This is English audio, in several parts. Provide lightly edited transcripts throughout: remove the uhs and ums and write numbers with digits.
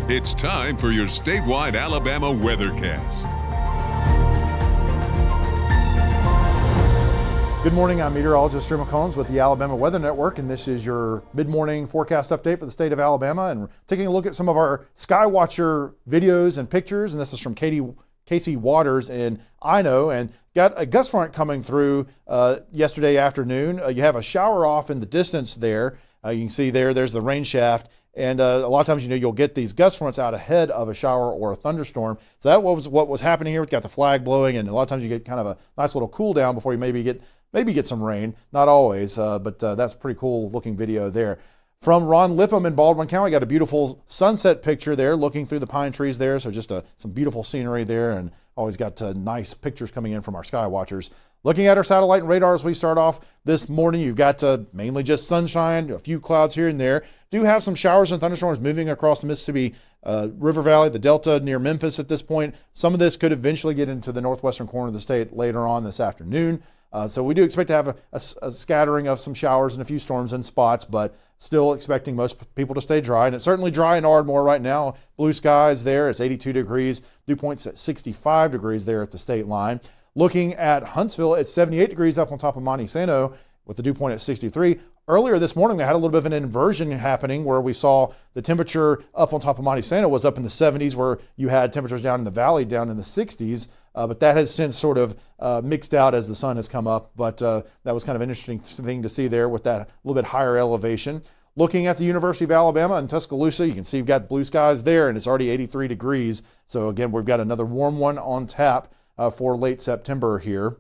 It's time for your statewide Alabama weathercast. Good morning, I'm meteorologist Drew McCombs with the Alabama Weather Network, and this is your mid-morning forecast update for the state of Alabama. And we're taking a look at some of our Skywatcher videos and pictures, and this is from Casey Waters in Ino, and got a gust front coming through yesterday afternoon. You have a shower off in the distance there. You can see there's the rain shaft. And a lot of times, you'll get these gust fronts out ahead of a shower or a thunderstorm. So that was what was happening here. We've got the flag blowing, and a lot of times you get kind of a nice little cool down before you maybe get some rain. Not always, but that's a pretty cool looking video there. From Ron Lippum in Baldwin County, got a beautiful sunset picture there, looking through the pine trees there. So just some beautiful scenery there, and always got nice pictures coming in from our sky watchers. Looking at our satellite and radar as we start off this morning, you've got mainly just sunshine, a few clouds here and there. Do have some showers and thunderstorms moving across the Mississippi River Valley, the Delta near Memphis at this point. Some of this could eventually get into the northwestern corner of the state later on this afternoon. So we do expect to have a scattering of some showers and a few storms in spots, but still expecting most people to stay dry. And it's certainly dry in Ardmore right now. Blue skies there. It's 82 degrees. Dew point's at 65 degrees there at the state line. Looking at Huntsville, it's 78 degrees up on top of Monte Sano with the dew point at 63. Earlier this morning, we had a little bit of an inversion happening where we saw the temperature up on top of Monte Sano was up in the 70s, where you had temperatures down in the valley down in the 60s. But that has since sort of mixed out as the sun has come up. But that was kind of an interesting thing to see there with that a little bit higher elevation. Looking at the University of Alabama in Tuscaloosa, you can see we've got blue skies there, and it's already 83 degrees. So again, we've got another warm one on tap for late September here.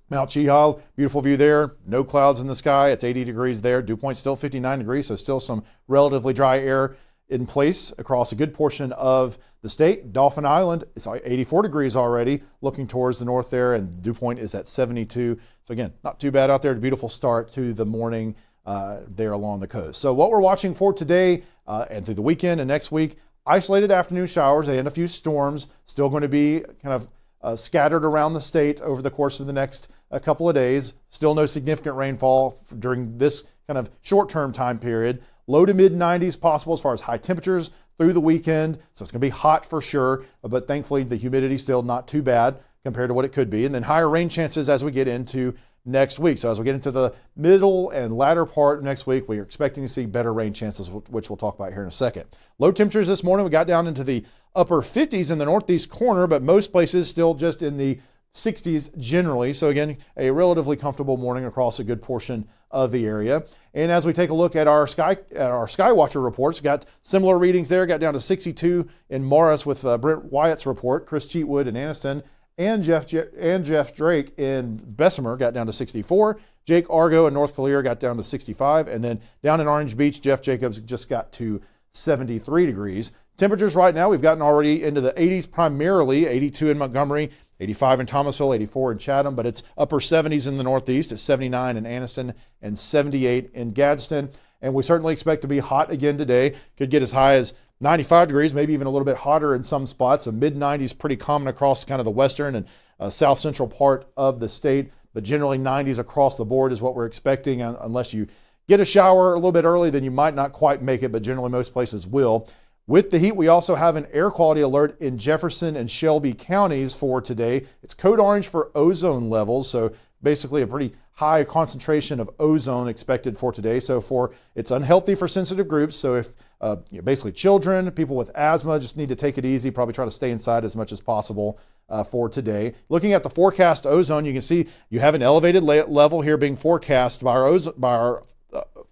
Mount Cheaha, beautiful view there. No clouds in the sky. It's 80 degrees there. Dew point still 59 degrees, so still some relatively dry air in place across a good portion of the state. Dauphin Island, it's 84 degrees already, looking towards the north there, and dew point is at 72. So again, not too bad out there. A beautiful start to the morning there along the coast. So what we're watching for today and through the weekend and next week, isolated afternoon showers and a few storms, still going to be kind of scattered around the state over the course of the next couple of days. Still no significant rainfall during this kind of short-term time period. Low to mid 90s possible as far as high temperatures through the weekend. So it's going to be hot for sure, but thankfully the humidity still not too bad compared to what it could be. And then higher rain chances as we get into next week. So as we get into the middle and latter part of next week, we are expecting to see better rain chances, which we'll talk about here in a second. Low temperatures this morning, we got down into the upper 50s in the northeast corner, but most places still just in the 60s generally. So again, a relatively comfortable morning across a good portion of the area. And as we take a look at our Skywatcher reports, got similar readings there. Got down to 62 in Morris with Brent Wyatt's report. Chris Cheatwood in Anniston and Jeff Drake in Bessemer got down to 64. Jake Argo in North Callear got down to 65. And then down in Orange Beach, Jeff Jacobs just got to 73 degrees. Temperatures right now, we've gotten already into the 80s primarily, 82 in Montgomery, 85 in Thomasville, 84 in Chatham, but it's upper 70s in the Northeast. It's 79 in Anniston and 78 in Gadsden. And we certainly expect to be hot again today. Could get as high as 95 degrees, maybe even a little bit hotter in some spots. A mid-90s pretty common across kind of the western and south central part of the state, but generally 90s across the board is what we're expecting, unless you get a shower a little bit early, then you might not quite make it, but generally most places will. With the heat, we also have an air quality alert in Jefferson and Shelby counties for today. It's code orange for ozone levels, so basically a pretty high concentration of ozone expected for today. So it's unhealthy for sensitive groups. So if basically children, people with asthma, just need to take it easy, probably try to stay inside as much as possible for today. Looking at the forecast ozone, you can see you have an elevated level here being forecast by our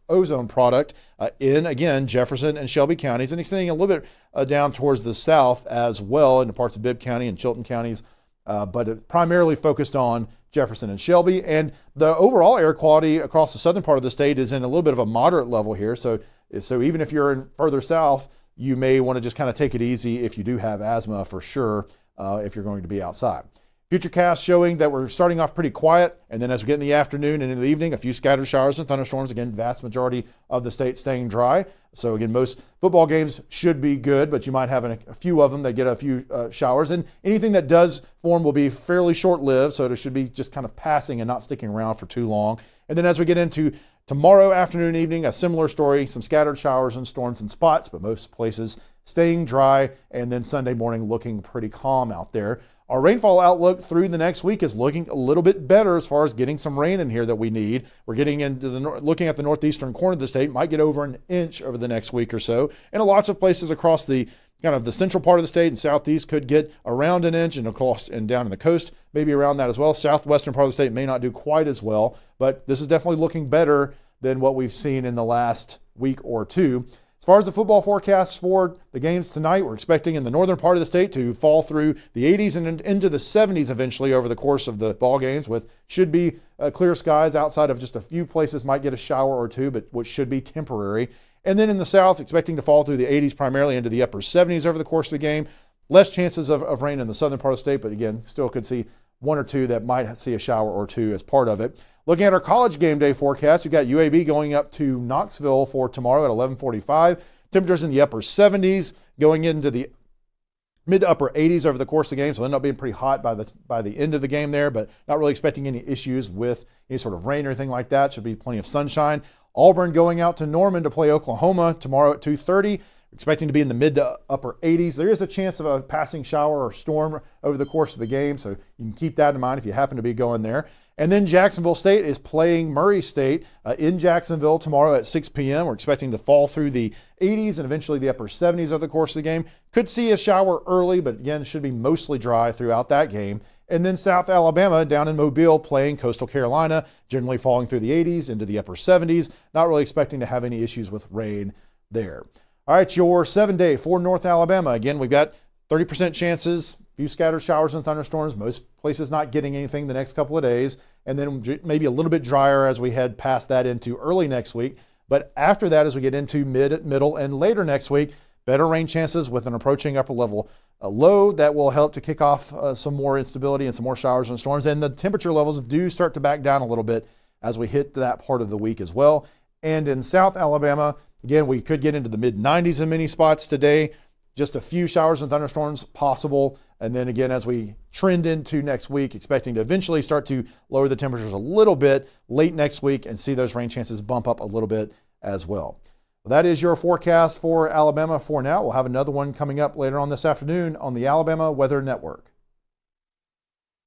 ozone product in, again, Jefferson and Shelby counties, and extending a little bit down towards the south as well into parts of Bibb County and Chilton counties, but it primarily focused on Jefferson and Shelby. And the overall air quality across the southern part of the state is in a little bit of a moderate level here. So even if you're in further south, you may want to just kind of take it easy if you do have asthma for sure, if you're going to be outside. Futurecast showing that we're starting off pretty quiet, and then as we get in the afternoon and in the evening, a few scattered showers and thunderstorms. Again, vast majority of the state staying dry. So again, most football games should be good, but you might have a few of them that get a few showers. And anything that does form will be fairly short-lived, so it should be just kind of passing and not sticking around for too long. And then as we get into tomorrow afternoon, evening, a similar story, some scattered showers and storms in spots, but most places staying dry. And then Sunday morning looking pretty calm out there. Our rainfall outlook through the next week is looking a little bit better as far as getting some rain in here that we need. We're getting into looking at the northeastern corner of the state, might get over an inch over the next week or so. And lots of places across the kind of the central part of the state and southeast could get around an inch, and of course, and down in the coast, maybe around that as well. Southwestern part of the state may not do quite as well, but this is definitely looking better than what we've seen in the last week or two. As far as the football forecasts for the games tonight, we're expecting in the northern part of the state to fall through the 80s and into the 70s eventually over the course of the ball games, with should be clear skies outside of just a few places might get a shower or two, but which should be temporary. And then in the south, expecting to fall through the 80s primarily into the upper 70s over the course of the game. Less chances of rain in the southern part of the state, but again, still could see one or two that might see a shower or two as part of it. Looking at our college game day forecast, you've got UAB going up to Knoxville for tomorrow at 11:45. Temperatures in the upper 70s, going into the mid to upper 80s over the course of the game, so they'll end up being pretty hot by the end of the game there, but not really expecting any issues with any sort of rain or anything like that. Should be plenty of sunshine. Auburn going out to Norman to play Oklahoma tomorrow at 2:30. Expecting to be in the mid to upper 80s. There is a chance of a passing shower or storm over the course of the game, so you can keep that in mind if you happen to be going there. And then Jacksonville State is playing Murray State in Jacksonville tomorrow at 6 p.m. We're expecting to fall through the 80s and eventually the upper 70s over the course of the game. Could see a shower early, but again, should be mostly dry throughout that game. And then South Alabama down in Mobile playing Coastal Carolina, generally falling through the 80s into the upper 70s. Not really expecting to have any issues with rain there. All right, your 7-day for North Alabama. Again, we've got 30% chances, few scattered showers and thunderstorms, most places not getting anything the next couple of days, and then maybe a little bit drier as we head past that into early next week. But after that, as we get into middle, and later next week, better rain chances with an approaching upper level low that will help to kick off some more instability and some more showers and storms. And the temperature levels do start to back down a little bit as we hit that part of the week as well. And in South Alabama, again, we could get into the mid-90s in many spots today. Just a few showers and thunderstorms possible. And then again, as we trend into next week, expecting to eventually start to lower the temperatures a little bit late next week and see those rain chances bump up a little bit as well. That is your forecast for Alabama for now. We'll have another one coming up later on this afternoon on the Alabama Weather Network.